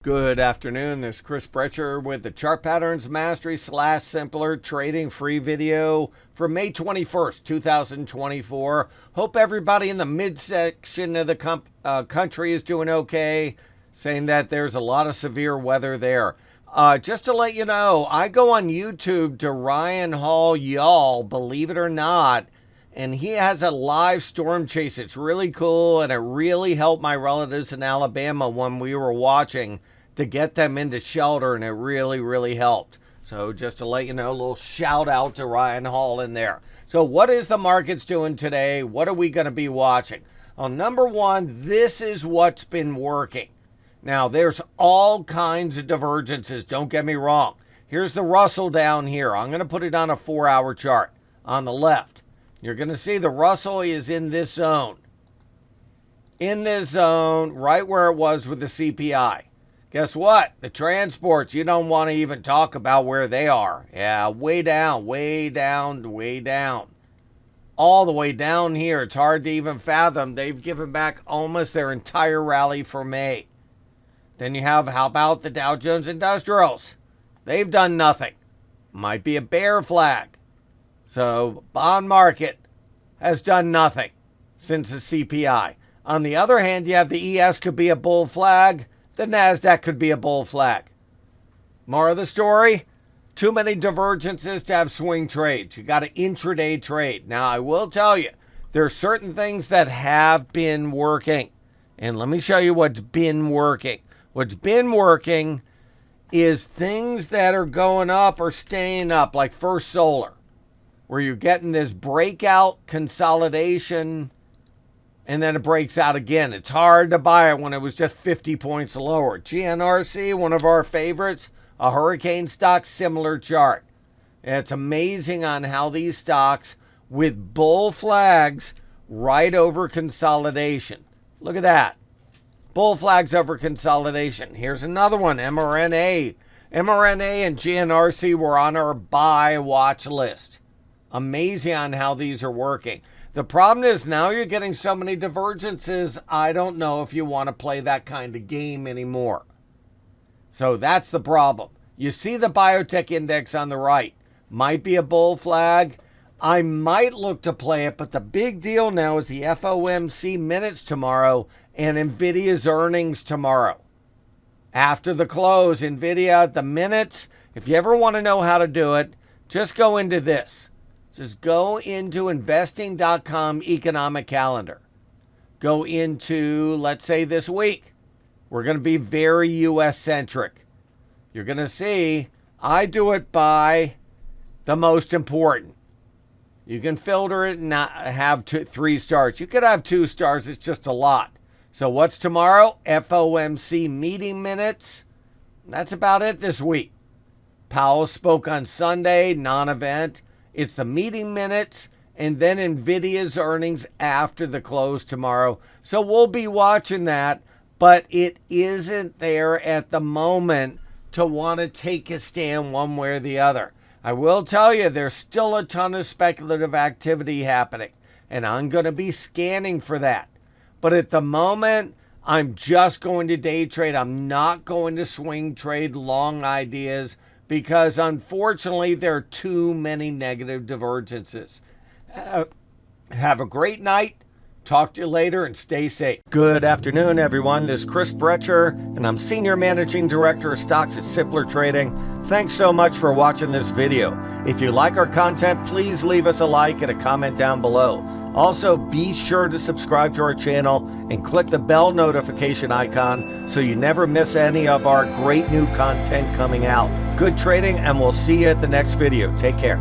Good afternoon, this is Chris Brecher with the Chart Patterns Mastery / Simpler Trading free video for May 21st, 2024. Hope everybody in the midsection of the country is doing okay, saying that there's a lot of severe weather there. Just to let you know, I go on YouTube to Ryan Hall Y'all, believe it or not, and he has a live storm chase. It's really cool, and it really helped my relatives in Alabama when we were watching to get them into shelter, and it really helped. So just to let you know, a little shout out to Ryan Hall in there. So what is the markets doing today? What are we going to be watching? Well, number one, this is what's been working. Now, there's all kinds of divergences. Don't get me wrong. Here's the Russell down here. I'm going to put it on a 4-hour chart on the left. You're going to see the Russell is in this zone. In this zone, right where it was with the CPI. Guess what? The transports, you don't want to even talk about where they are. Yeah, way down. All the way down here. It's hard to even fathom. They've given back almost their entire rally for May. Then you have, how about the Dow Jones Industrials? They've done nothing. Might be a bear flag. So, bond market has done nothing since the CPI. On the other hand, you have the ES could be a bull flag. The NASDAQ could be a bull flag. More of the story, too many divergences to have swing trades. You got an intraday trade. Now, I will tell you, there are certain things that have been working. And let me show you what's been working. What's been working is things that are going up or staying up, like First Solar, where you're getting this breakout consolidation and then it breaks out again. It's hard to buy it when it was just 50 points lower. GNRC, one of our favorites, a hurricane stock, similar chart. And it's amazing on how these stocks with bull flags right over consolidation. Look at that. Bull flags over consolidation. Here's another one, mRNA. mRNA and GNRC were on our buy watch list. Amazing on how these are working. The problem is now you're getting so many divergences, I don't know if you want to play that kind of game anymore. So that's the problem. You see the biotech index on the right. Might be a bull flag. I might look to play it, but the big deal now is the FOMC minutes tomorrow and NVIDIA's earnings tomorrow. After the close, NVIDIA, the minutes, if you ever want to know how to do it, just go into this. Just go into investing.com economic calendar. Go into, let's say this week. We're going to be very U.S. centric. You're going to see, I do it by the most important. You can filter it and not have 3 stars. You could have 2 stars. It's just a lot. So what's tomorrow? FOMC meeting minutes. That's about it this week. Powell spoke on Sunday, non-event. It's the meeting minutes and then NVIDIA's earnings after the close tomorrow. So we'll be watching that, but it isn't there at the moment to want to take a stand one way or the other. I will tell you, there's still a ton of speculative activity happening, and I'm going to be scanning for that. But at the moment, I'm just going to day trade. I'm not going to swing trade long ideas, because unfortunately, there are too many negative divergences. Have a great night. Talk to you later and stay safe. Good afternoon, everyone. This is Chris Brecher, and I'm Senior Managing Director of Stocks at Simpler Trading. Thanks so much for watching this video. If you like our content, please leave us a like and a comment down below. Also, be sure to subscribe to our channel and click the bell notification icon so you never miss any of our great new content coming out. Good trading, and we'll see you at the next video. Take care.